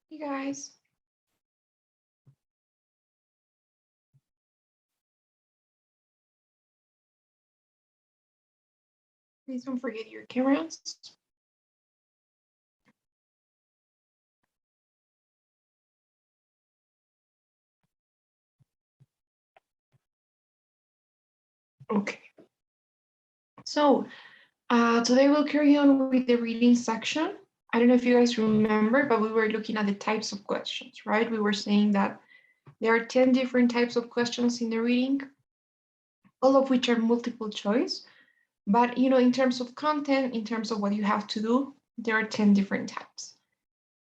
Hey guys, please don't forget your cameras. Okay, so today we'll carry on with the reading section. I don't know if you guys remember, but we were looking at the types of questions, right? We were saying that there are 10 different types of questions in the reading, all of which are multiple choice. But in terms of content, in terms of what you have to do, there are 10 different types.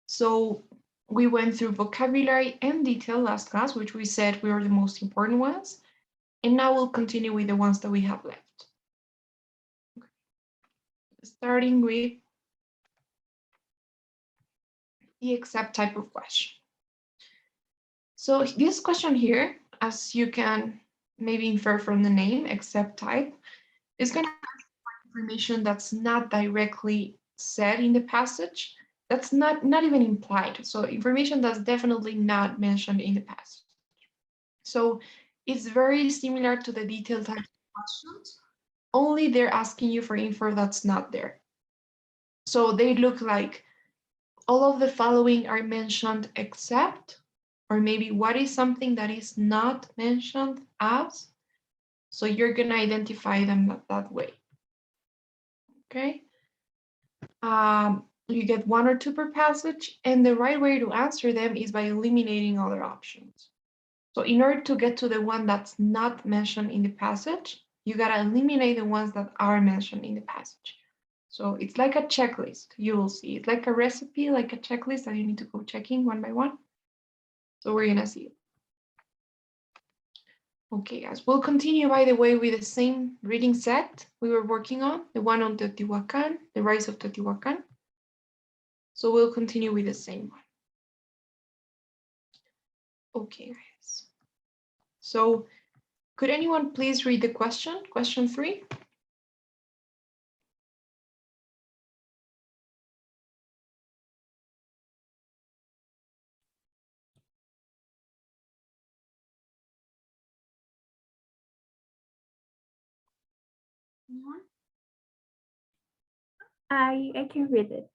So we went through vocabulary and detail last class, which we said were the most important ones. And now we'll continue with the ones that we have left. Starting with the except type of question. So this question here, as you can maybe infer from the name, except type, is going to have information that's not directly said in the passage. That's not even implied. So information that's definitely not mentioned in the passage. So it's very similar to the detailed type of questions, only they're asking you for info that's not there. So they look like all of the following are mentioned except, or maybe what is something that is not mentioned as. So you're going to identify them that way. Okay. You get one or two per passage, and the right way to answer them is by eliminating other options. So in order to get to the one that's not mentioned in the passage, you got to eliminate the ones that are mentioned in the passage. So it's like a checklist. You will see it's like a recipe, like a checklist that you need to go checking one by one. So we're gonna see it. Okay, guys, we'll continue, by the way, with the same reading set we were working on, the one on Teotihuacan, the rise of Teotihuacan. So we'll continue with the same one. Okay, guys. So could anyone please read the question, question 3? I can read it.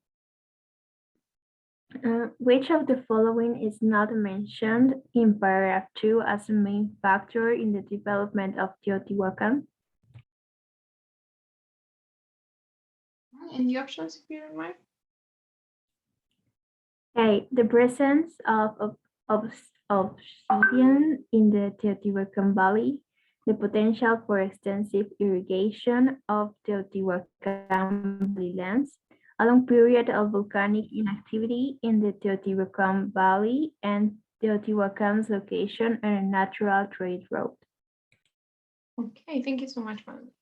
Which of the following is not mentioned in paragraph 2 as a main factor in the development of Teotihuacan? And the options, if you don't mind? A. The presence of obsidian in the Teotihuacan Valley, the potential for extensive irrigation of Teotihuacan Valley lands, a long period of volcanic inactivity in the Teotihuacan Valley, and Teotihuacan's location on a natural trade route. Okay, thank you so much, Manuel.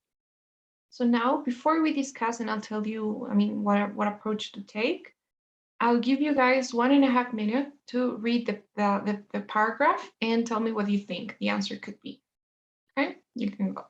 So now, before we discuss, and I'll tell you, what approach to take, I'll give you guys 1.5 minutes to read the paragraph and tell me what you think the answer could be. Okay, you can go.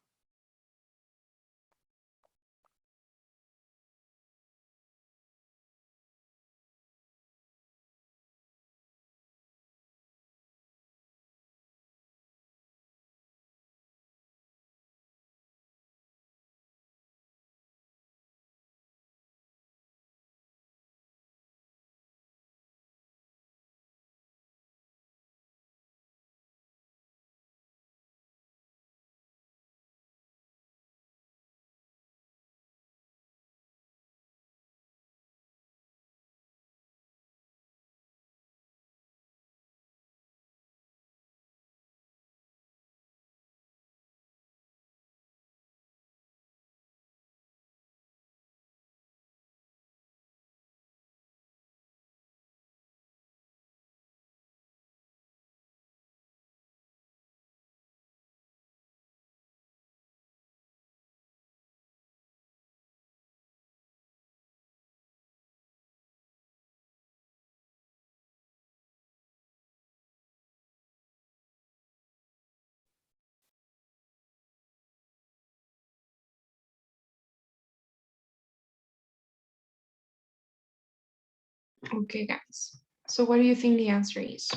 Okay, guys. So what do you think the answer is?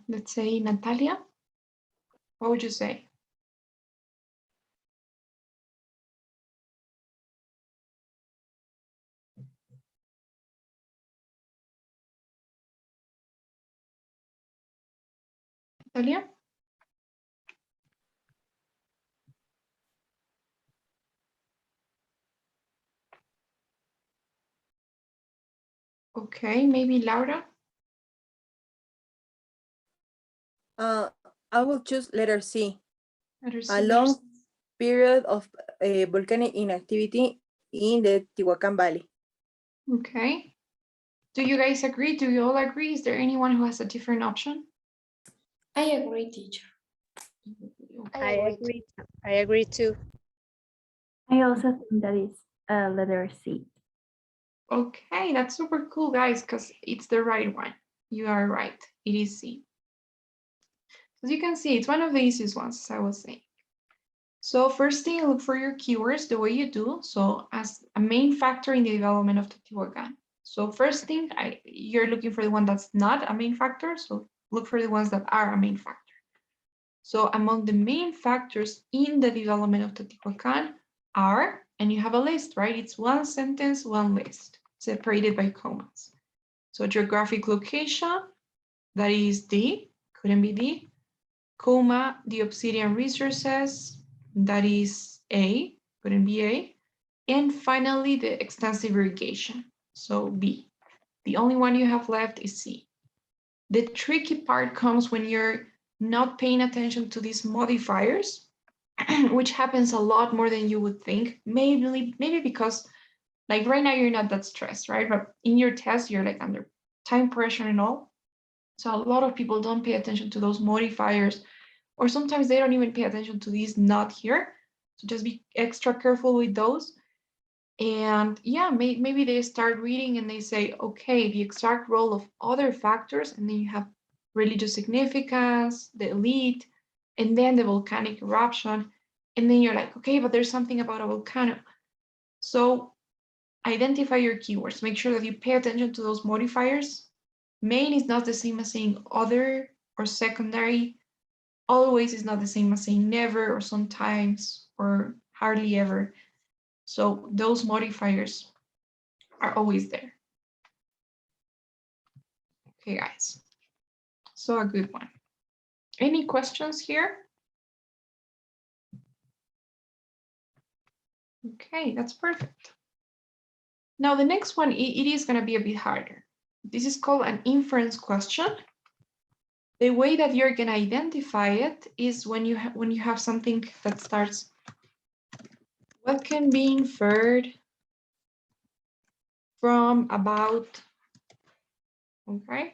Let's say Natalia. What would you say? Natalia? Okay, maybe Laura? I will choose letter C. Letter A C. long period of volcanic inactivity in the Tehuacan Valley. Okay. Do you guys agree? Do you all agree? Is there anyone who has a different option? I agree, teacher. Okay. I agree too. I also think that is letter C. Okay, that's super cool, guys, because it's the right one. You are right. It is C. As you can see, it's one of the easiest ones, as I was saying. So first thing, look for your keywords the way you do. So as a main factor in the development of Teotihuacan. So first thing, you're looking for the one that's not a main factor. So look for the ones that are a main factor. So among the main factors in the development of Teotihuacan are, and you have a list, right? It's one sentence, one list, separated by commas. So geographic location, that is D, couldn't be D, comma, the obsidian resources, that is A, couldn't be A, and finally the extensive irrigation, so B. The only one you have left is C. The tricky part comes when you're not paying attention to these modifiers, which happens a lot more than you would think. Maybe because like right now you're not that stressed, right? But in your test, you're like under time pressure and all. So a lot of people don't pay attention to those modifiers, or sometimes they don't even pay attention to these not here. So just be extra careful with those. And yeah, maybe they start reading and they say, okay, the exact role of other factors, and then you have religious significance, the elite, and then the volcanic eruption. And then you're like, okay, but there's something about a volcano. So identify your keywords. Make sure that you pay attention to those modifiers. Main is not the same as saying other or secondary. Always is not the same as saying never or sometimes or hardly ever. So those modifiers are always there. Okay, guys. So a good one. Any questions here? Okay, that's perfect. Now the next one, it is going to be a bit harder. This is called an inference question. The way that you're going to identify it is when you have something that starts, what can be inferred from about, okay?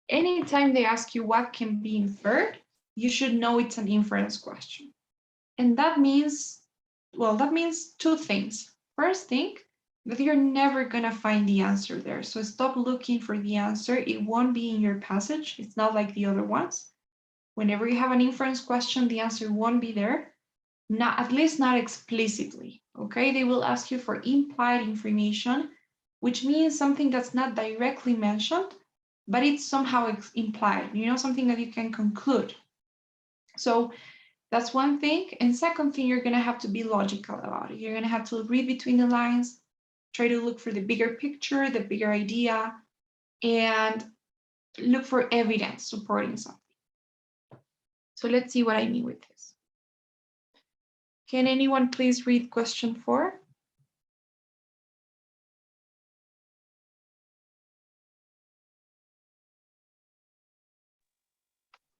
Anytime they ask you what can be inferred, you should know it's an inference question. And that means, well, that means two things. First thing, that you're never gonna find the answer there. So stop looking for the answer. It won't be in your passage. It's not like the other ones. Whenever you have an inference question, the answer won't be there. Not, at least not explicitly, okay? They will ask you for implied information, which means something that's not directly mentioned, but it's somehow implied, you know, something that you can conclude. So that's one thing. And second thing, you're gonna have to be logical about it. You're gonna have to read between the lines, try to look for the bigger picture, the bigger idea, and look for evidence supporting something. So let's see what I mean with this. Can anyone please read question 4?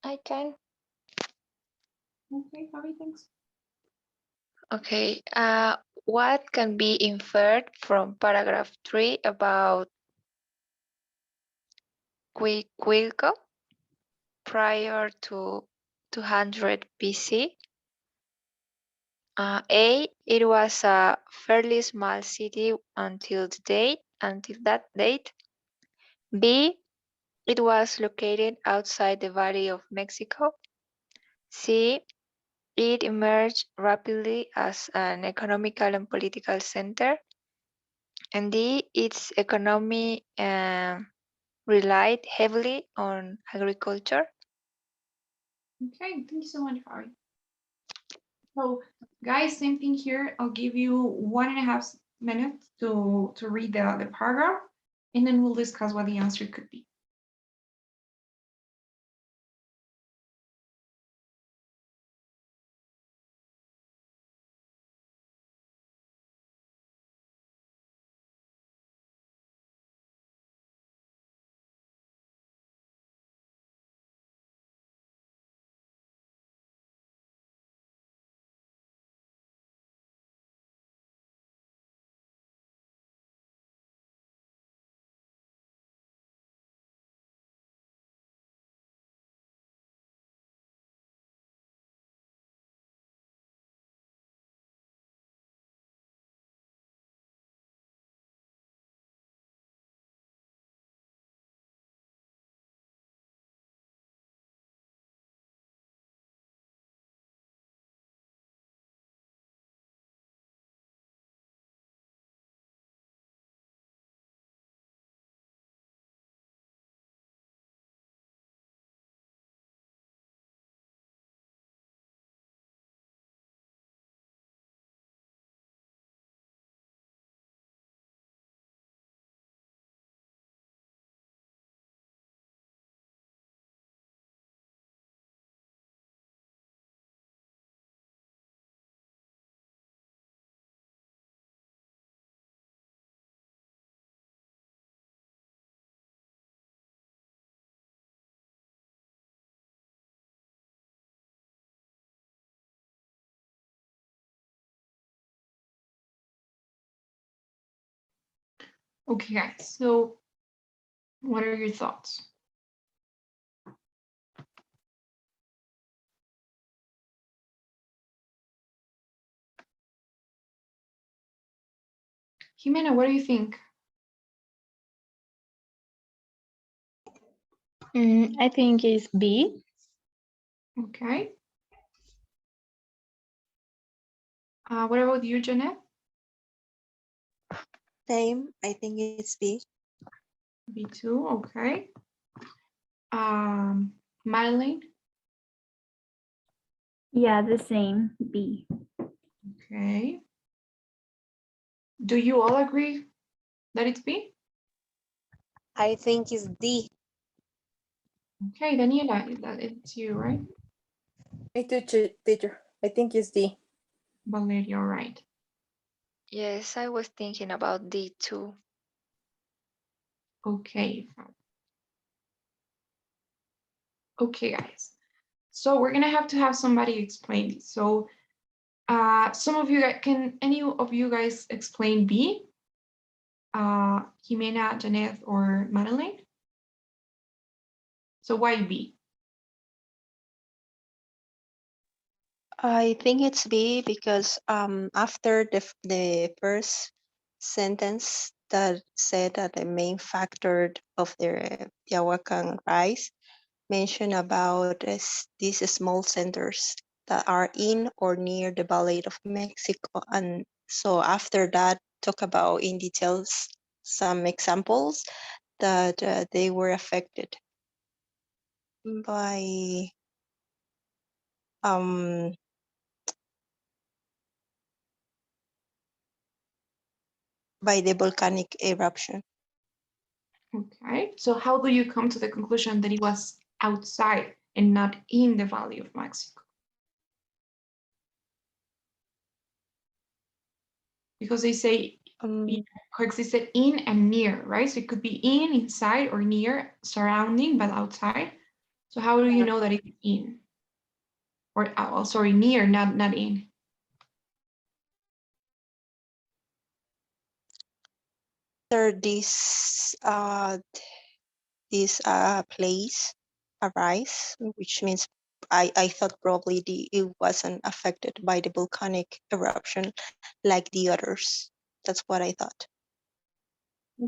I can. Okay, Javi, thanks. Okay. What can be inferred from paragraph 3 about Quilco prior to 200 BC? A, it was a fairly small city until that date. B, it was located outside the Valley of Mexico. C. It emerged rapidly as an economical and political center. And D. Its economy relied heavily on agriculture. Okay, thank you so much, Fabi. So, guys, same thing here. I'll give you 1.5 minutes to read the paragraph, and then we'll discuss what the answer could be. Okay, guys, so what are your thoughts? Jimena, what do you think? I think it's B. Okay. What about you, Jeanette? Same, I think it's B. B2, okay. Madeline, Yeah, the same, B. okay. Do you all agree that it's B? I think it's D. Okay, Daniela, it's you, right? Me too, teacher. I think it's D. Valeria, all right. Yes, I was thinking about D too. Okay. Okay, guys. So we're gonna have to have somebody explain this. So some of you guys, can any of you guys explain B? Jimena, Janet, or Madeline? So why B? I think it's B because after the first sentence that said that the main factor of the Tehuacan rise mentioned about these small centers that are in or near the Valley of Mexico. And so after that, talk about in details some examples that they were affected by um, by the volcanic eruption. Okay, so how do you come to the conclusion that it was outside and not in the Valley of Mexico? Because they say coexisted in and near, right? So it could be in, inside, or near, surrounding, but outside. So how do you know that it's in? Or oh, sorry, near, not in. After this place arise, which means I thought probably it wasn't affected by the volcanic eruption like the others. That's what I thought.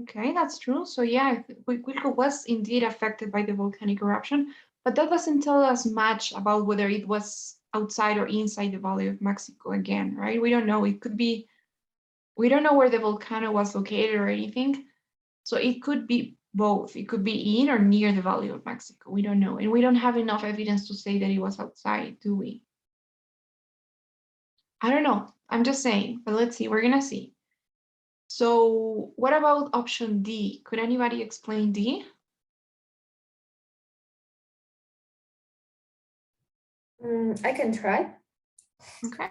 Okay, that's true. So yeah, Huiculco was indeed affected by the volcanic eruption, But that doesn't tell us much about whether it was outside or inside the Valley of Mexico again, right? We don't know. It could be, we don't know where the volcano was located or anything. So it could be both. It could be in or near the Valley of Mexico. We don't know. And we don't have enough evidence to say that it was outside, do we? I don't know. I'm just saying, but let's see. We're going to see. So what about option D? Could anybody explain D? I can try. Okay.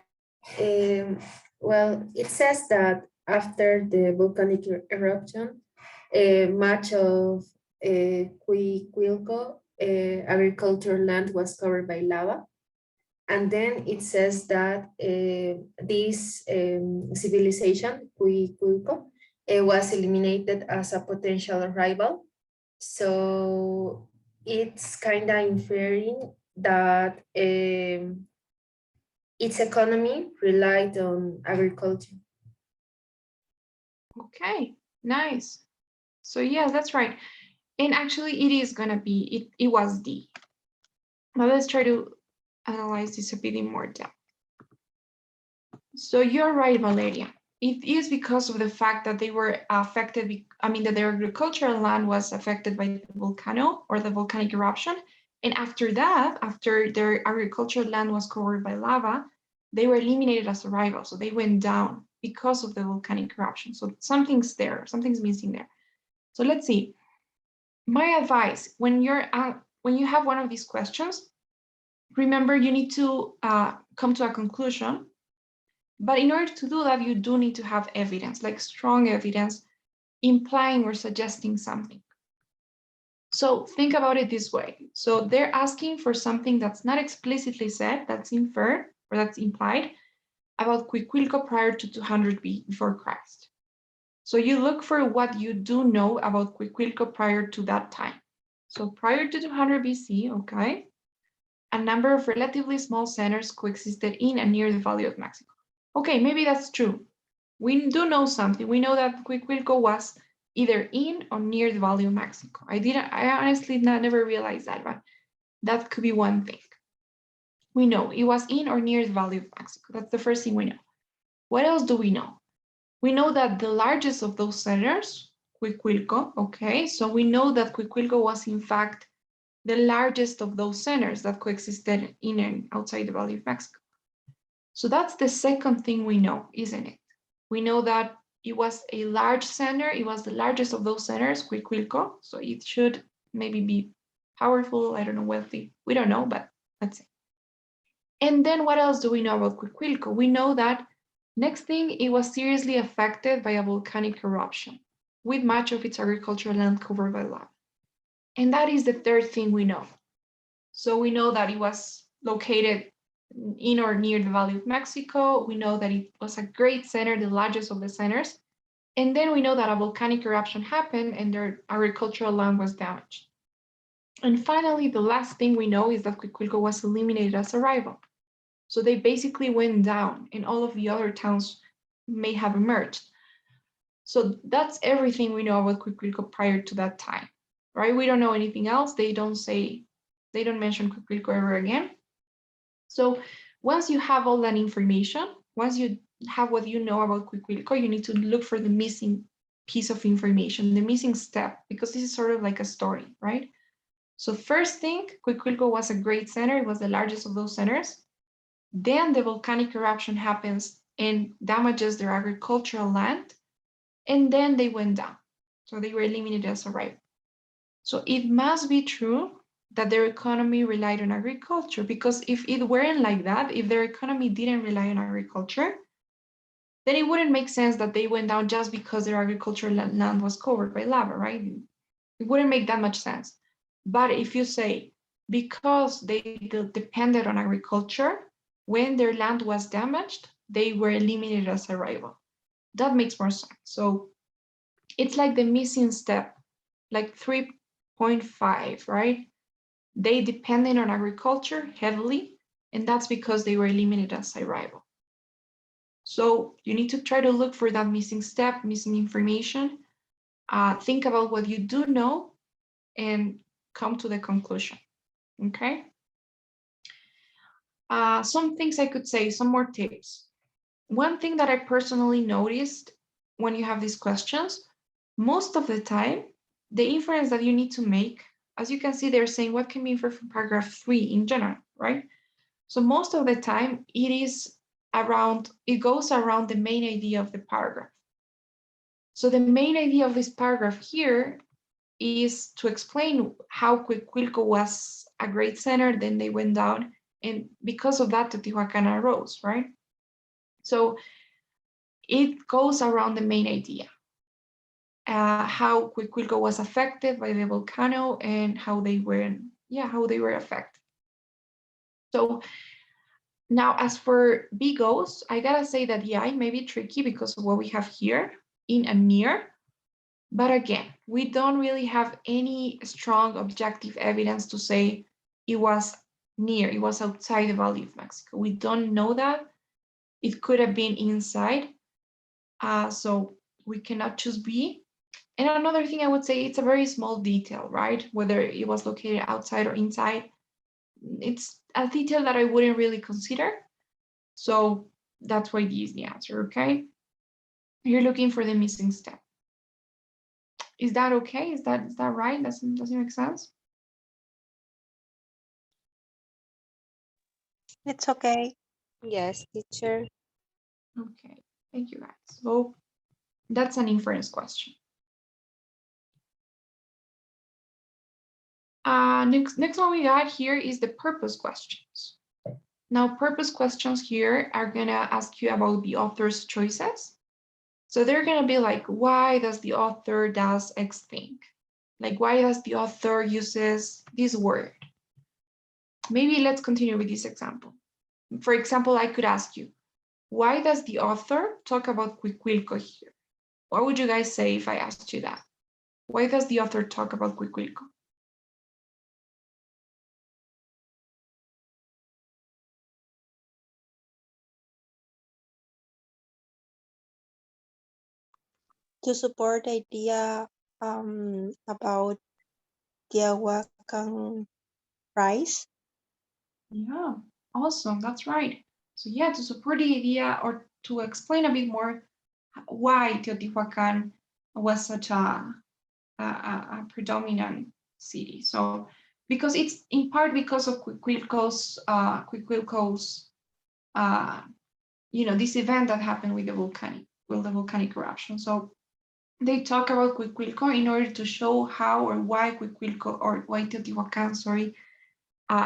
Well, it says that after the volcanic eruption, much of Cuicuilco agricultural land was covered by lava. And then it says that this civilization, Cuicuilco, was eliminated as a potential rival. So it's kind of inferring that its economy relied on agriculture. Okay, nice. So yeah, that's right. And actually it is gonna be, it was D. Now let's try to analyze this a bit in more depth. So you're right, Valeria. It is because of the fact that they were affected, I mean, that their agricultural land was affected by the volcano or the volcanic eruption. And after that, after their agricultural land was covered by lava, they were eliminated as a rival. So they went down because of the volcanic eruption. So something's there, something's missing there. So let's see. My advice, when you have one of these questions, remember you need to come to a conclusion. But in order to do that, you do need to have evidence, like strong evidence, implying or suggesting something. So think about it this way. So they're asking for something that's not explicitly said, that's inferred or that's implied about Cuicuilco prior to 200 before Christ. So you look for what you do know about Cuicuilco prior to that time. So prior to 200 BC, okay, a number of relatively small centers coexisted in and near the Valley of Mexico. Okay, maybe that's true. We do know something. We know that Cuicuilco was either in or near the Valley of Mexico. I honestly never realized that, but that could be one thing. We know it was in or near the Valley of Mexico. That's the first thing we know. What else do we know? We know that the largest of those centers, Cuicuilco, okay, so we know that Cuicuilco was in fact the largest of those centers that coexisted in and outside the Valley of Mexico. So that's the second thing we know, isn't it? We know that it was a large center. It was the largest of those centers, Cuicuilco. So it should maybe be powerful. I don't know, wealthy. We don't know, but that's it. And then what else do we know about Cuicuilco? We know that next thing, it was seriously affected by a volcanic eruption with much of its agricultural land covered by lava. And that is the third thing we know. So we know that it was located in or near the Valley of Mexico. We know that it was a great center, the largest of the centers. And then we know that a volcanic eruption happened and their agricultural land was damaged. And finally, the last thing we know is that Cuicuilco was eliminated as a rival. So they basically went down and all of the other towns may have emerged. So that's everything we know about Cuicuilco prior to that time, right? We don't know anything else. They don't mention Cuicuilco ever again. So once you have all that information, once you have what you know about Cuicuilco, you need to look for the missing piece of information, the missing step, because this is sort of like a story, right? So first thing, Cuicuilco was a great center. It was the largest of those centers. Then the volcanic eruption happens and damages their agricultural land. And then they went down. So they were eliminated as a rival. So it must be true that their economy relied on agriculture, because if it weren't like that, if their economy didn't rely on agriculture, then it wouldn't make sense that they went down just because their agricultural land was covered by lava, right? It wouldn't make that much sense. But if you say, because they depended on agriculture, when their land was damaged, they were eliminated as a rival. That makes more sense. So it's like the missing step, like 3.5, right? They depended on agriculture heavily, and that's because they were eliminated as a rival. So you need to try to look for that missing step, missing information. Think about what you do know and come to the conclusion. Okay. Some things I could say, some more tips. One thing that I personally noticed when you have these questions, most of the time, the inference that you need to make, as you can see, they're saying what can be inferred from paragraph 3 in general, right? So most of the time it goes around the main idea of the paragraph. So the main idea of this paragraph here is to explain how Cuicuilco was a great center, then they went down, and because of that, Teotihuacan arose, right? So it goes around the main idea, how Cuicuilco was affected by the volcano and how they were affected. So now, as for B goes, I gotta say that, yeah, it may be tricky because of what we have here in and near. But again, we don't really have any strong objective evidence to say it was near, it was outside the Valley of Mexico. We don't know that. It could have been inside. So we cannot choose B. And another thing I would say, it's a very small detail, right? Whether it was located outside or inside. It's a detail that I wouldn't really consider. So that's why D is the answer, okay? You're looking for the missing step. Is that okay? Is that right? Does it make sense? It's okay. Yes, teacher. Okay, thank you guys. So that's an inference question. Next one we got here is the purpose questions. Now, purpose questions here are gonna ask you about the author's choices. So they're gonna be like, why does the author does X thing? Like, why does the author uses this word? Maybe let's continue with this example. For example, I could ask you, why does the author talk about Cuicuilco here? What would you guys say if I asked you that? Why does the author talk about Cuicuilco? To support the idea about Tiahuacan rice. Yeah, awesome. That's right. So yeah, to support the idea or to explain a bit more why Teotihuacan was such a predominant city. So because it's in part because of Cuicuilco's this event that happened with the volcanic eruption. So they talk about Cuicuilco in order to show how or why Cuicuilco or why Teotihuacan,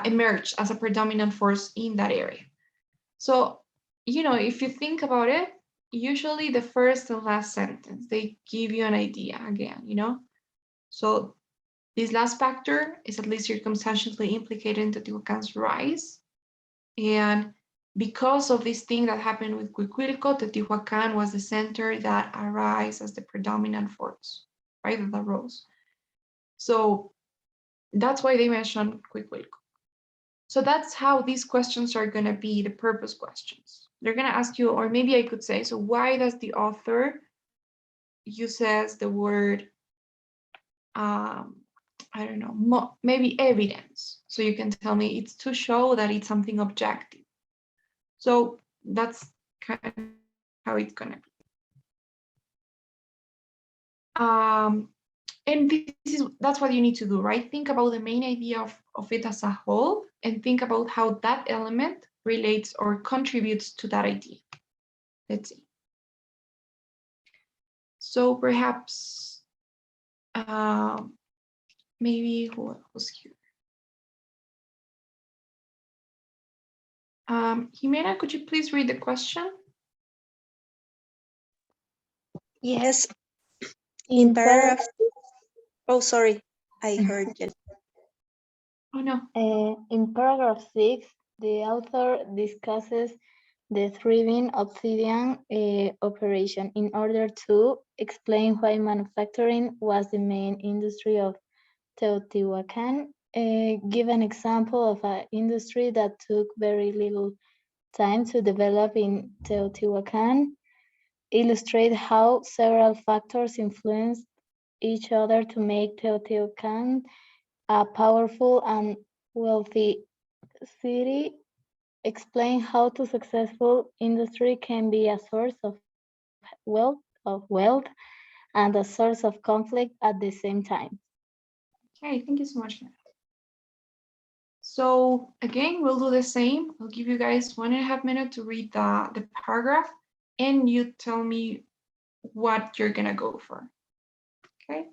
emerged as a predominant force in that area. So, if you think about it, usually the first and last sentence, they give you an idea again. So this last factor is at least circumstantially implicated in Teotihuacan's rise. And because of this thing that happened with Cuicuilco, Teotihuacan was the center that arose as the predominant force, right? That rose. So that's why they mentioned Cuicuilco. So that's how these questions are going to be the purpose questions. They're going to ask you, or maybe I could say, so why does the author uses the word, I don't know, maybe evidence. So you can tell me it's to show that it's something objective. So that's kind of how it's going to be. And that's what you need to do, right? Think about the main idea of it as a whole and think about how that element relates or contributes to that idea. Let's see. So perhaps maybe who's here? Jimena, could you please read the question? Yes. In paragraph. Oh, sorry. I heard you. Oh no. In paragraph 6, the author discusses the thriving obsidian operation in order to explain why manufacturing was the main industry of Teotihuacan. Give an example of an industry that took very little time to develop in Teotihuacan. Illustrate how several factors influenced each other to make Teotihuacan a powerful and wealthy city, explain how to successful industry can be a source of wealth and a source of conflict at the same time. Okay, thank you so much. So again, we'll do the same. I'll give you guys 1.5 minutes to read the paragraph and you tell me what you're gonna go for, okay?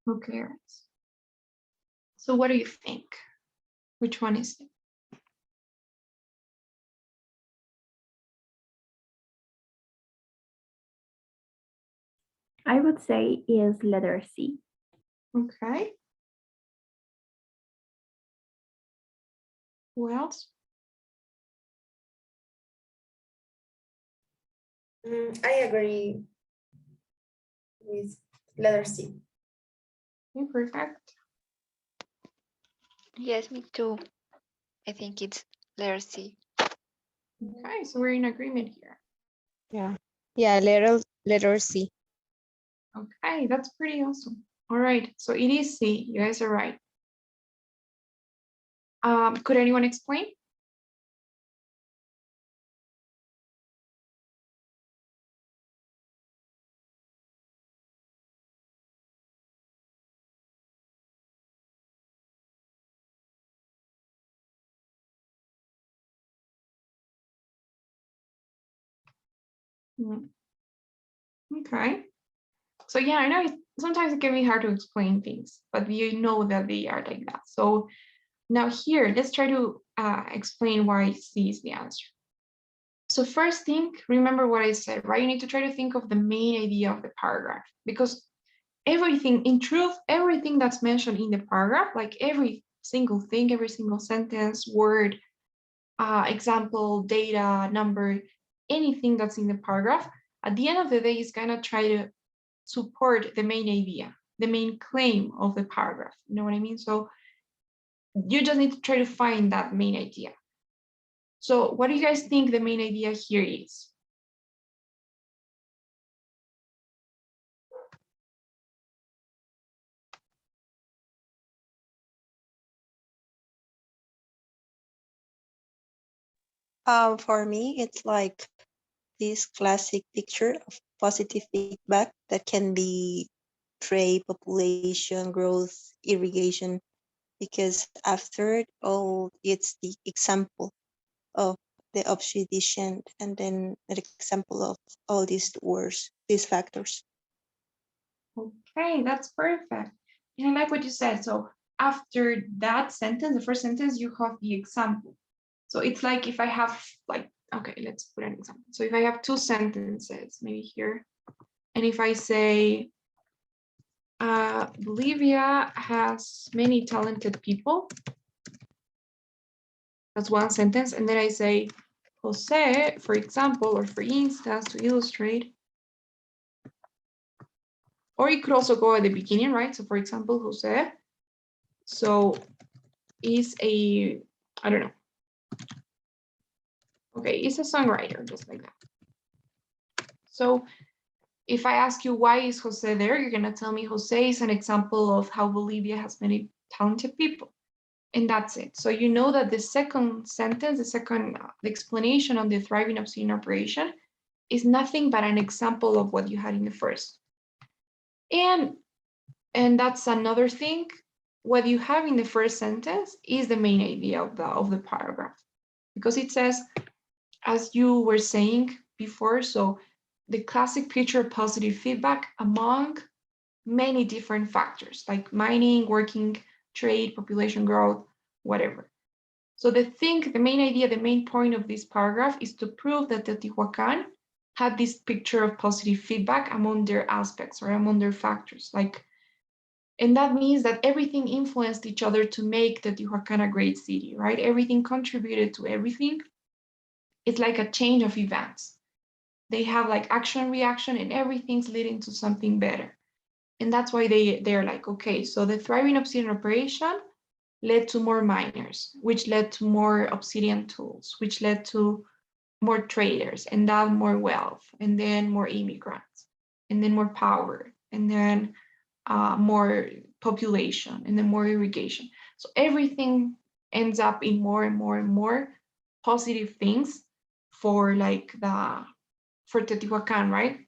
Okay, so what do you think? Which one is it? I would say is letter C. Okay. Who else? I agree with letter C. Okay, perfect. Yes, me too. I think it's letter C. Okay, so we're in agreement here. Yeah, letter C. Okay, that's pretty awesome. All right, so it is C. You guys are right. Could anyone explain? Okay. So yeah, I know sometimes it can be hard to explain things, but you know that they are like that. So now here, let's try to explain why C is the answer. So first thing, remember what I said, right? You need to try to think of the main idea of the paragraph because everything, in truth, everything that's mentioned in the paragraph, like every single thing, every single sentence, word, example, data, number, anything that's in the paragraph, at the end of the day is gonna try to support the main idea, the main claim of the paragraph. You know what I mean? So you just need to try to find that main idea. So what do you guys think the main idea here is? For me, it's like this classic picture of positive feedback that can be trade, population, growth, irrigation, because after all, it's the example of the obsidian and then an example of all these words, these factors. Okay, that's perfect. And I like what you said. So after that sentence, the first sentence, you have the example. So it's like if I have like, okay, let's put an example. So if I have two sentences, maybe here, and if I say, Bolivia has many talented people, that's one sentence. And then I say, Jose, for example, or for instance, to illustrate, Or it could also go at the beginning, right? So for example, Jose, so is a, I don't know. Okay, it's a songwriter, just like that. So if I ask you why is Jose there, you're gonna tell me Jose is an example of how Bolivia has many talented people. And that's it. So you know that the second sentence, the second explanation on the thriving obsidian operation is nothing but an example of what you had in the first. And that's another thing. What you have in the first sentence is the main idea of the paragraph, because it says, as you were saying before, so the classic picture of positive feedback among many different factors like mining, working, trade, population growth, whatever. So the main idea, the main point of this paragraph is to prove that Teotihuacan had this picture of positive feedback among their aspects or among their factors. And that means that everything influenced each other to make Teotihuacan a great city, right? Everything contributed to everything. It's like a chain of events. They have like action, reaction, and everything's leading to something better. And that's why they're like, okay, so the thriving obsidian operation led to more miners, which led to more obsidian tools, which led to more traders, and that more wealth, and then more immigrants, and then more power, and then more population, and then more irrigation. So everything ends up in more and more and more positive things for for Teotihuacan, right?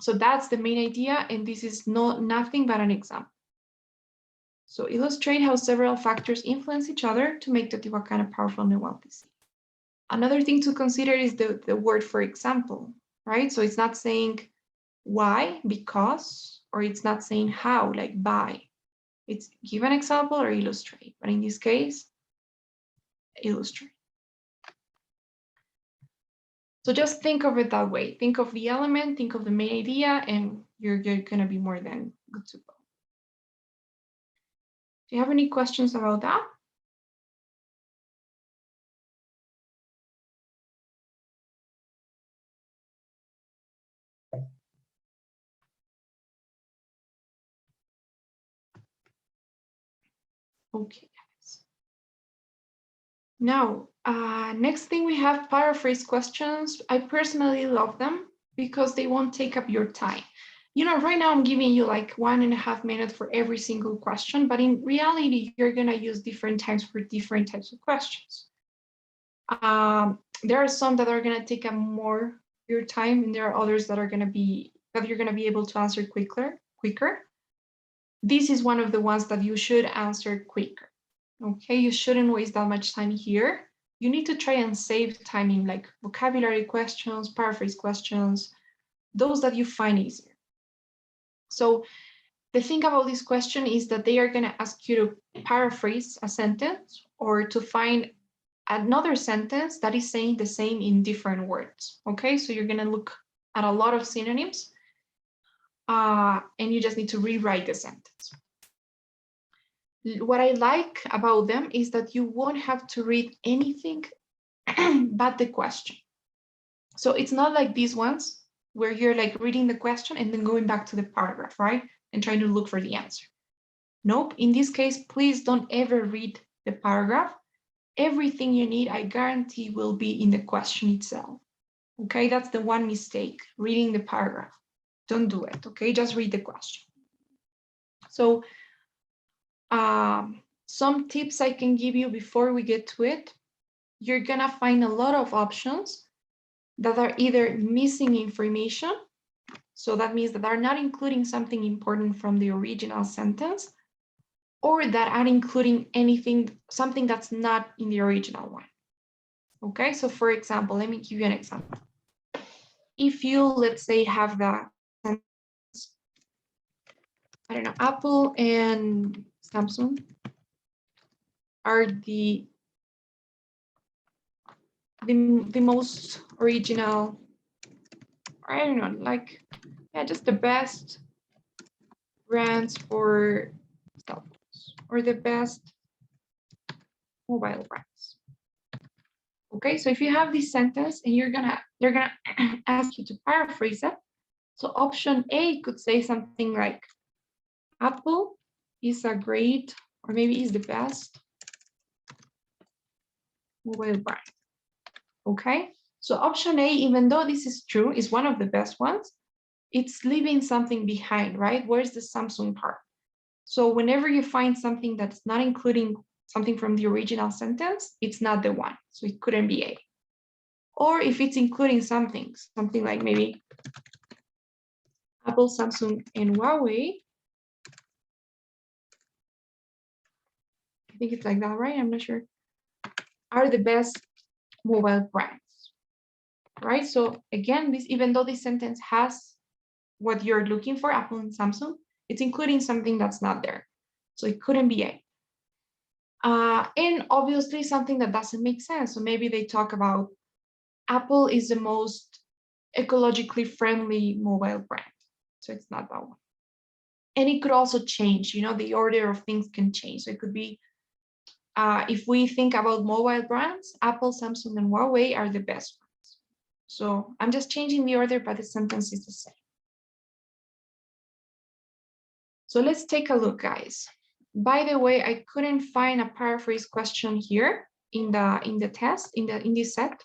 So that's the main idea, and this is nothing but an example. So illustrate how several factors influence each other to make Teotihuacan a powerful and wealthy city. Another thing to consider is the word for example, right? So it's not saying why, because, or it's not saying how, like by. It's give an example or illustrate, but in this case, illustrate. So just think of it that way. Think of the element, think of the main idea, and you're gonna be more than good to go. Do you have any questions about that? Okay. Now, next thing we have paraphrase questions. I personally love them because they won't take up your time. You know, right now I'm giving you like 1.5 minutes for every single question, but in reality, you're gonna use different times for different types of questions. There are some that are gonna take up more your time, and there are others that you're gonna be able to answer quicker. This is one of the ones that you should answer quicker. Okay, you shouldn't waste that much time here. You need to try and save time in like vocabulary questions, paraphrase questions, those that you find easier. So the thing about this question is that they are going to ask you to paraphrase a sentence or to find another sentence that is saying the same in different words. Okay, so you're going to look at a lot of synonyms and you just need to rewrite the sentence. What I like about them is that you won't have to read anything but the question. So it's not like these ones where you're like reading the question and then going back to the paragraph, right? And trying to look for the answer. Nope, in this case, please don't ever read the paragraph. Everything you need, I guarantee, will be in the question itself. Okay, that's the one mistake, reading the paragraph. Don't do it, okay? Just read the question. So some tips I can give you before we get to it. You're gonna find a lot of options that are either missing information, so that means that are not including something important from the original sentence, or that are including something that's not in the original one. Okay, so for example, let me give you an example. If you, let's say, have the sentence, I don't know, Apple and Samsung are the most original, I don't know, like, yeah, just the best brands for cell phones or the best mobile brands. Okay, so if you have this sentence and they're gonna ask you to paraphrase it, So option A could say something like Apple is a great, or maybe is the best mobile brand. Okay, so option A, even though this is true, is one of the best ones, it's leaving something behind, right? Where's the Samsung part? So whenever you find something that's not including something from the original sentence, it's not the one. So it couldn't be A. Or if it's including something like maybe Apple, Samsung, and Huawei. I think it's like that, right? I'm not sure. Are the best mobile brands, right? So again, this, even though this sentence has what you're looking for, Apple and Samsung, it's including something that's not there. So it couldn't be A. And obviously something that doesn't make sense. So maybe they talk about Apple is the most ecologically friendly mobile brand. So it's not that one. And it could also change, the order of things can change. So it could be, if we think about mobile brands, Apple, Samsung, and Huawei are the best ones. So I'm just changing the order, but the sentence is the same. So let's take a look, guys. By the way, I couldn't find a paraphrase question here in the test, in this set.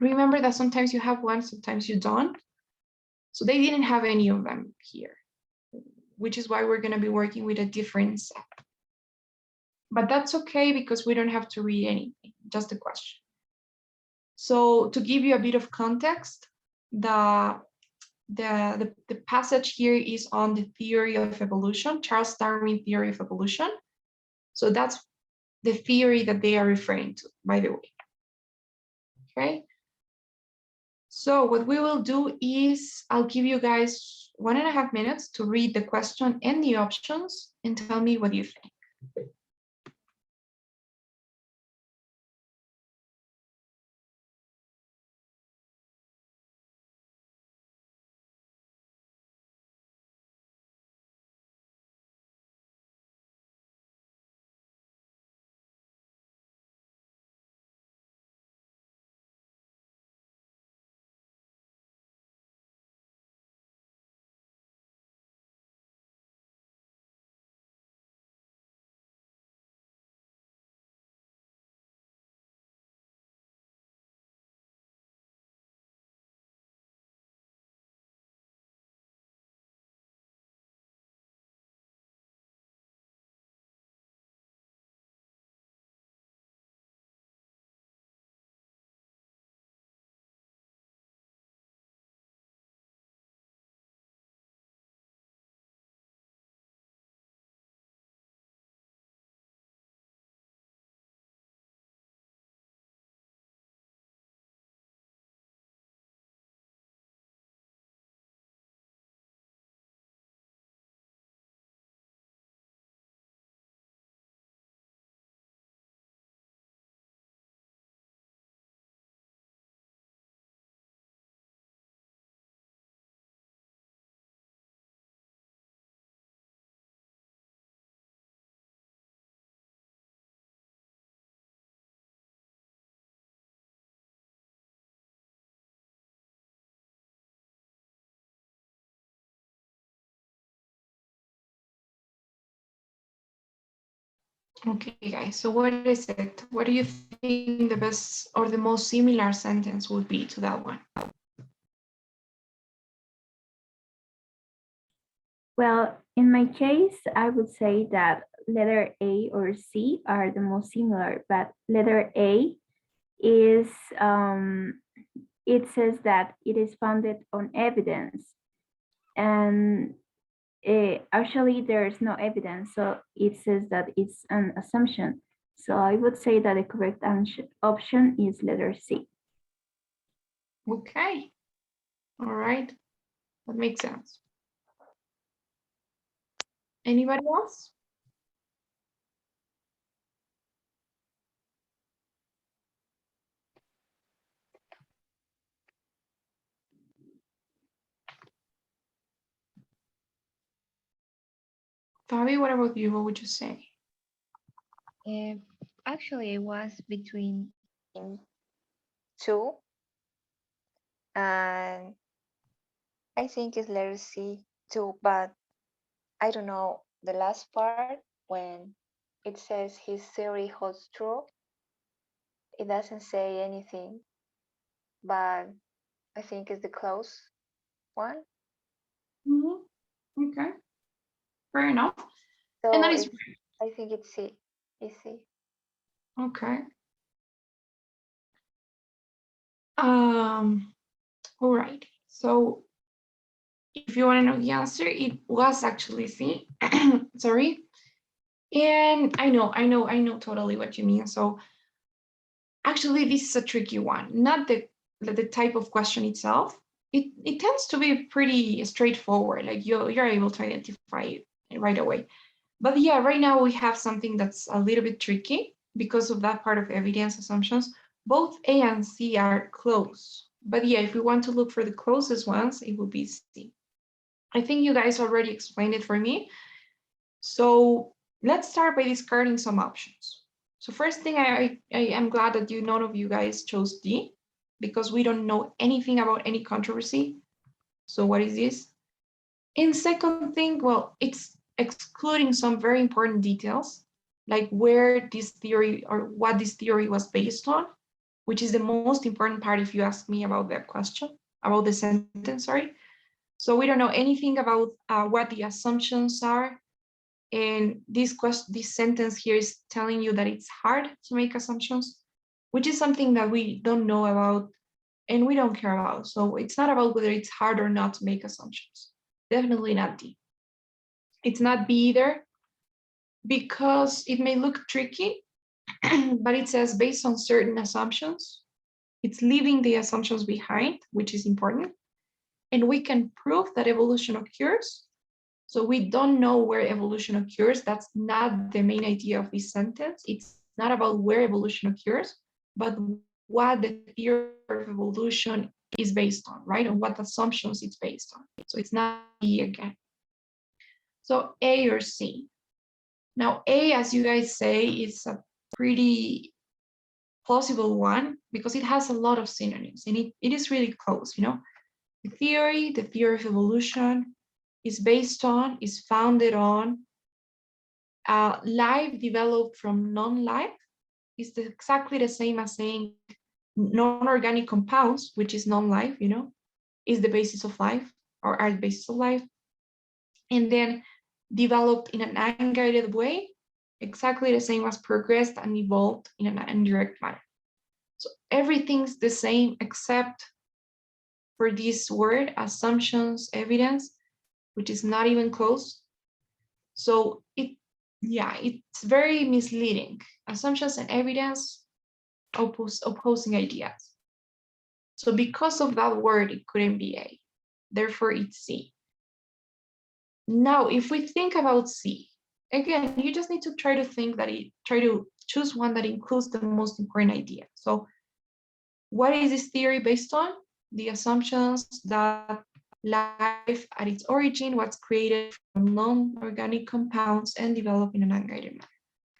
Remember that sometimes you have one, sometimes you don't. So they didn't have any of them here, which is why we're going to be working with a different set. But that's okay because we don't have to read anything, just the question. So to give you a bit of context, the passage here is on the theory of evolution, Charles Darwin theory of evolution. So that's the theory that they are referring to, by the way. Okay. So what we will do is I'll give you guys 1.5 minutes to read the question and the options and tell me what you think. Okay, guys, so what is it? What do you think the best or the most similar sentence would be to that one? Well, in my case, I would say that letter A or C are the most similar, but letter A is, it says that it is founded on evidence. And actually, there's no evidence, so it says that it's an assumption. So I would say that the correct option is letter C. Okay, all right, that makes sense. Anybody else? Fabi, what about you? What would you say? Actually, it was between two, and I think it's letter C too, but I don't know the last part when it says his theory holds true. It doesn't say anything, but I think it's the close one. Mhm. Okay, fair enough. And So that is it's, I think it's C. It's C. okay. All right. So if you want to know the answer, it was actually C. Sorry. And I know totally what you mean. So actually, this is a tricky one. Not the type of question itself. It tends to be pretty straightforward. Like you're able to identify it right away. But yeah, right now we have something that's a little bit tricky because of that part of evidence assumptions. Both A and C are close. But yeah, if we want to look for the closest ones, it will be C. I think you guys already explained it for me. So let's start by discarding some options. So first thing, I am glad that none of you guys chose D because we don't know anything about any controversy. So what is this? And second thing, well, it's excluding some very important details, like where this theory or what this theory was based on, which is the most important part if you ask me about that question, about the sentence, sorry. So we don't know anything about what the assumptions are. And this sentence here is telling you that it's hard to make assumptions, which is something that we don't know about and we don't care about. So it's not about whether it's hard or not to make assumptions. Definitely not D. It's not B either, because it may look tricky, but it says based on certain assumptions, it's leaving the assumptions behind, which is important. And we can prove that evolution occurs. So we don't know where evolution occurs. That's not the main idea of this sentence. It's not about where evolution occurs, but what the theory of evolution is based on, right? And what assumptions it's based on. So it's not B again. So A or C. Now, A, as you guys say, is a pretty plausible one because it has a lot of synonyms and it is really close, you know. The theory of evolution is based on, is founded on life developed from non-life. Is exactly the same as saying non-organic compounds, which is non-life, you know, is the basis of life or are the basis of life. And then developed in an unguided way, exactly the same as progressed and evolved in an indirect manner. So everything's the same except for this word, assumptions, evidence, which is not even close. So it's very misleading. Assumptions and evidence, opposing ideas. So because of that word, it couldn't be A. Therefore, it's C. Now, if we think about C, again, you just need to try to choose one that includes the most important idea. So what is this theory based on? The assumptions that life at its origin was created from non-organic compounds and developed in an unguided manner.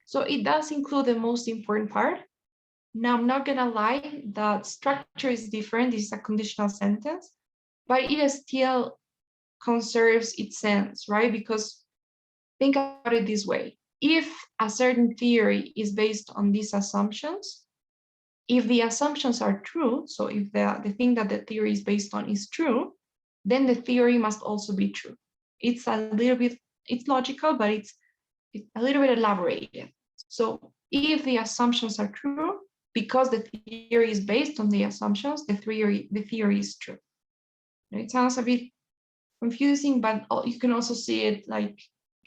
So it does include the most important part. Now, I'm not gonna lie, the structure is different. This is a conditional sentence, but it still conserves its sense, right? Because think about it this way. If a certain theory is based on these assumptions, if the assumptions are true, so if the thing that the theory is based on is true, then the theory must also be true. It's a little bit, it's logical, but it's a little bit elaborated. So if the assumptions are true, because the theory is based on the assumptions, the theory is true. It sounds a bit confusing, but you can also see it like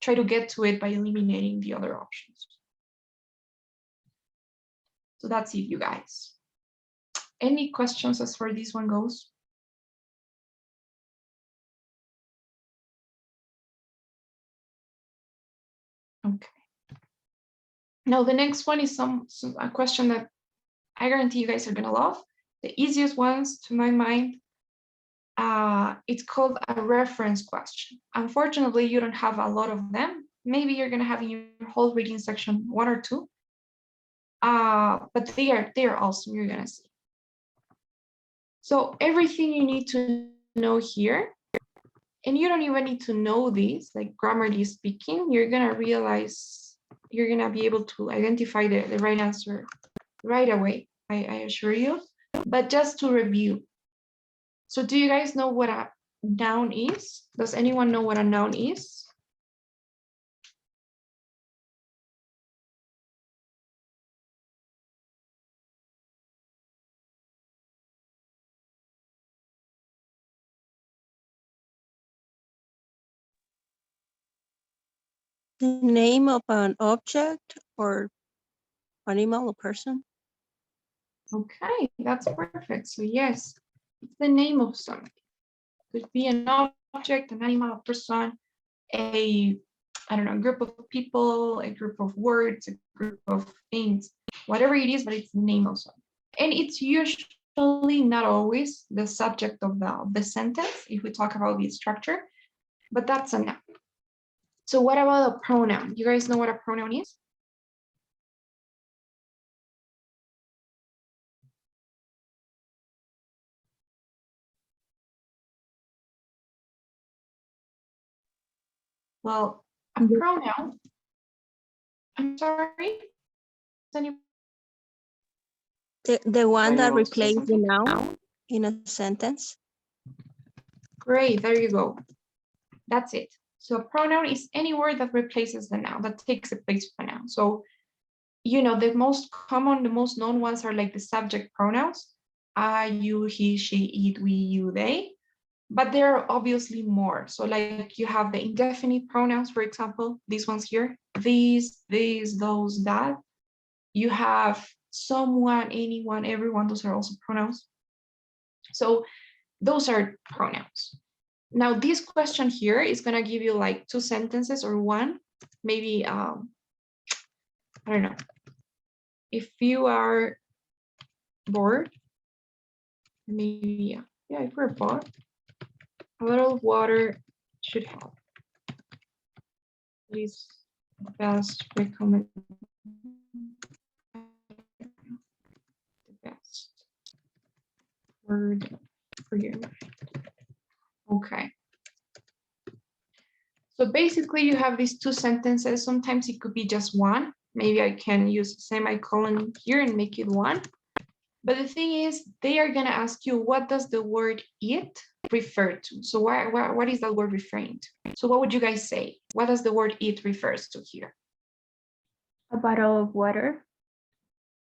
try to get to it by eliminating the other options. So that's it, you guys. Any questions as far as this one goes? Okay. Now the next one is a question that I guarantee you guys are gonna love. The easiest ones to my mind. It's called a reference question. Unfortunately, you don't have a lot of them. Maybe you're gonna have in your whole reading section one or two. But they are awesome. You're gonna see. So everything you need to know here And you don't even need to know this, like grammarly speaking, you're gonna realize, you're gonna be able to identify the right answer right away, I assure you. But just to review, so do you guys know what a noun is? Does anyone know what a noun is? The name of an object or animal or person. Okay, that's perfect. So yes, it's the name of something. Could be an object, an animal, a person, a, I don't know, a group of people, a group of words, a group of things, whatever it is, but it's the name of something. And it's usually not always the subject of the sentence if we talk about the structure, but that's a noun. So what about a pronoun? You guys know what a pronoun is? Well, a pronoun, I'm sorry, The one that want to say replaces the something? noun in a sentence. Great, there you go. That's it. So a pronoun is any word that replaces the noun, that takes the place of a noun. So, you know, the most common, the most known ones are like the subject pronouns, I, you, he, she, it, we, you, they. But there are obviously more. So like you have the indefinite pronouns, for example, these ones here, these, those, that. You have someone, anyone, everyone, those are also pronouns. So those are pronouns. Now this question here is gonna give you like 2 sentences or one, maybe, I don't know. If you are bored, maybe, yeah, if we're bored, a little of water should help. It is the best recommend. The best word for you. Okay. So basically you have these 2 sentences. Sometimes it could be just one. Maybe I can use a semicolon here and make it one. But the thing is, they are gonna ask you, what does the word it refer to? So what is that word referring to? So what would you guys say? What does the word it refers to here? A bottle of water.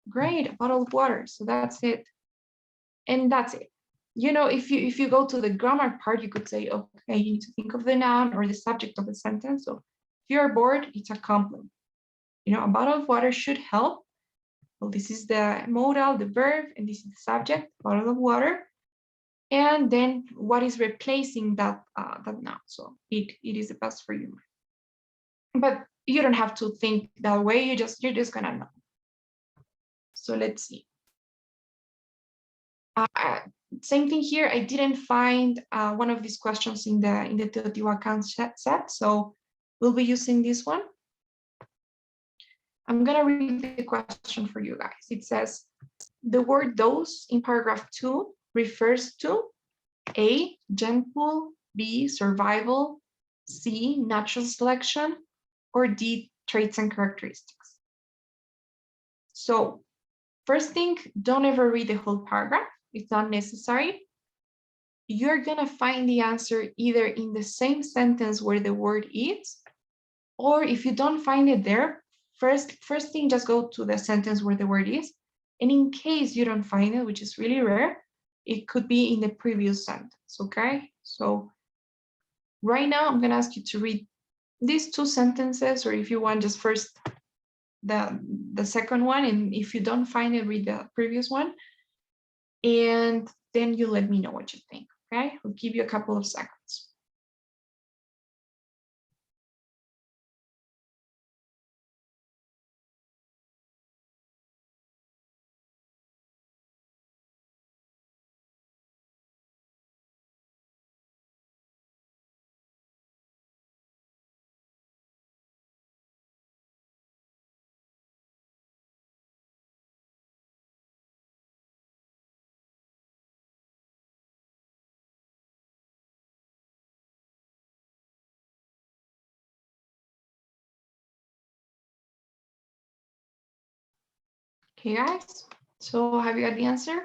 Great, a bottle of water. So that's it. And that's it. You know, if you go to the grammar part, you could say, okay, you need to think of the noun or the subject of the sentence. So if you're bored, it's a complement. You know, a bottle of water should help. Well, this is the modal, the verb, and this is the subject, bottle of water. And then what is replacing that that noun? So it is the best for you. But you don't have to think that way. You're just gonna know. So let's see. Same thing here. I didn't find one of these questions in the Teotihuacan set, so we'll be using this one. I'm gonna read the question for you guys. It says, the word those in paragraph 2 refers to A, gene pool, B, survival, C, natural selection, or D, traits and characteristics. So first thing, don't ever read the whole paragraph. It's not necessary. You're gonna find the answer either in the same sentence where the word is, or if you don't find it there, first thing, just go to the sentence where the word is. And in case you don't find it, which is really rare, it could be in the previous sentence, okay? So right now, I'm gonna ask you to read these 2 sentences, or if you want, just first the second one, and if you don't find it, read the previous one. And then you let me know what you think, okay? I'll give you a couple of seconds. Okay, guys. So have you got the answer?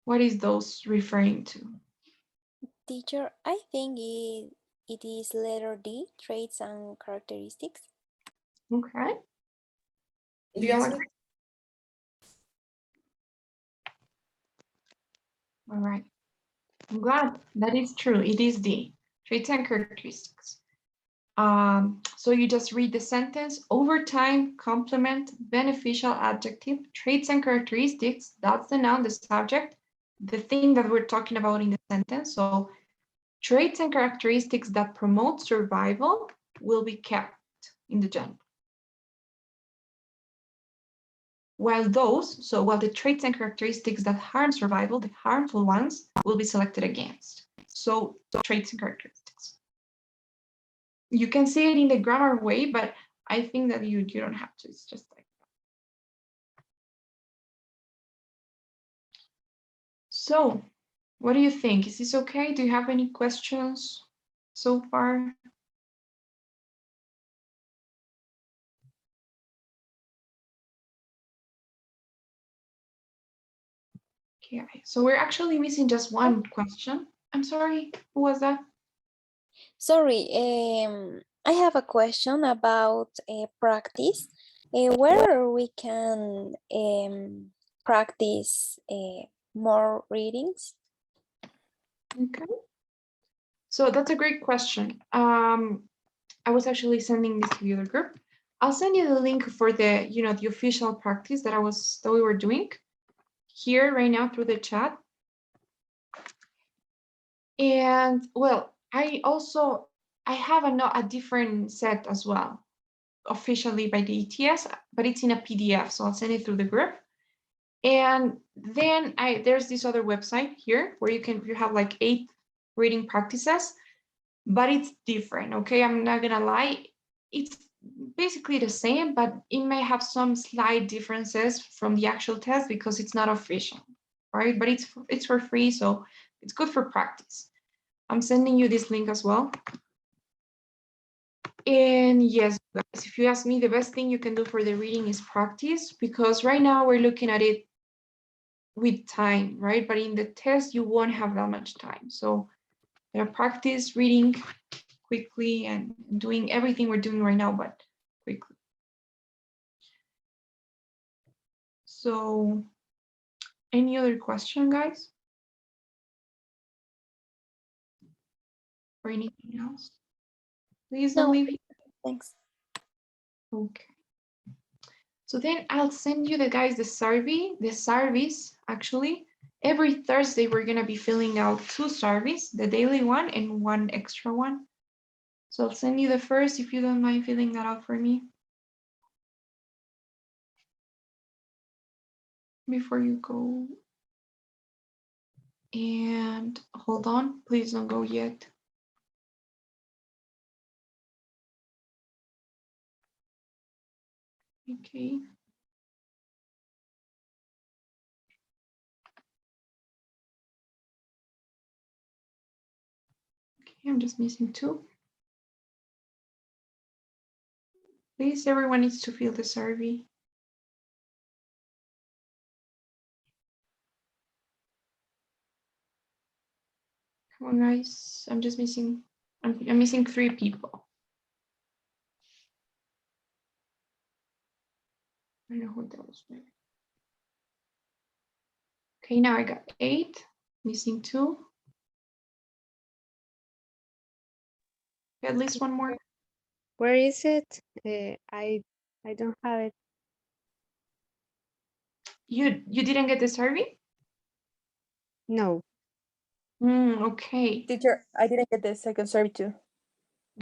What is those referring to? Teacher, I think it is letter D, traits and characteristics. Okay. Do you Yes, agree? All right. I'm glad that is true. It is D, traits and characteristics. So you just read the sentence: over time, complement, beneficial adjective, traits and characteristics. That's the noun, the subject, the thing that we're talking about in the sentence. So traits and characteristics that promote survival will be kept in the gender. While the traits and characteristics that harm survival, the harmful ones, will be selected against. So traits and characteristics. You can say it in the grammar way, but I think that you don't have to. It's just like that. So what do you think? Is this okay? Do you have any questions so far? Okay, so we're actually missing just one question. I'm sorry, who was that? Sorry, I have a question about practice. Where we can practice more readings? Okay. So that's a great question. I was actually sending this to the other group. I'll send you the link for the, the official practice that we were doing here right now through the chat. And well, I have a different set as well, officially by the ETS, but it's in a PDF, so I'll send it through the group. And then there's this other website here where you have like 8 reading practices, but it's different. Okay, I'm not gonna lie, it's basically the same, but it may have some slight differences from the actual test because it's not official, right? But it's for free, so it's good for practice. I'm sending you this link as well. And yes, guys, if you ask me, the best thing you can do for the reading is practice, because right now we're looking at it with time, right? But in the test, you won't have that much time. So practice reading quickly and doing everything we're doing right now, but quickly. So any other question, guys? Or anything else? Please don't No, leave here. thanks. Okay. So then I'll send you the surveys, actually. Every Thursday, we're gonna be filling out 2 surveys, the daily one and one extra one. So I'll send you the first, if you don't mind filling that out for me. Before you go. And hold on, please don't go yet. Okay. Okay, I'm just missing 2. Please, everyone needs to fill the survey. Come on, guys. I'm just missing. I'm missing 3 people. I don't know who that was. Okay, now I got 8. Missing 2. At least one more. Where is it? I don't have it. You didn't get the survey? No. Okay. Teacher, I didn't get the second survey too.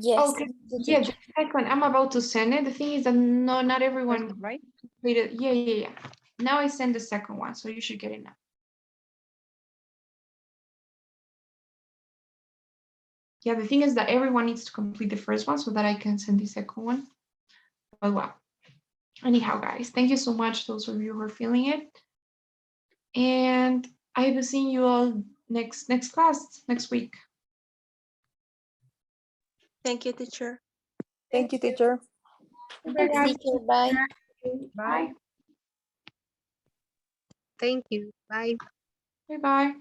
Yes. Okay. the Yeah, teacher. the second. I'm about to send it. The thing is that not everyone Right? completed. Yeah. Now I send the second one, so you should get it now. Yeah, the thing is that everyone needs to complete the first one so that I can send the second one. But well, anyhow, guys, thank you so much, those of you who are feeling it. And I will see you all next class next week. Thank you, teacher. Thank you, teacher. Thanks, teacher. Bye. Bye. Thank you. Bye. Bye bye.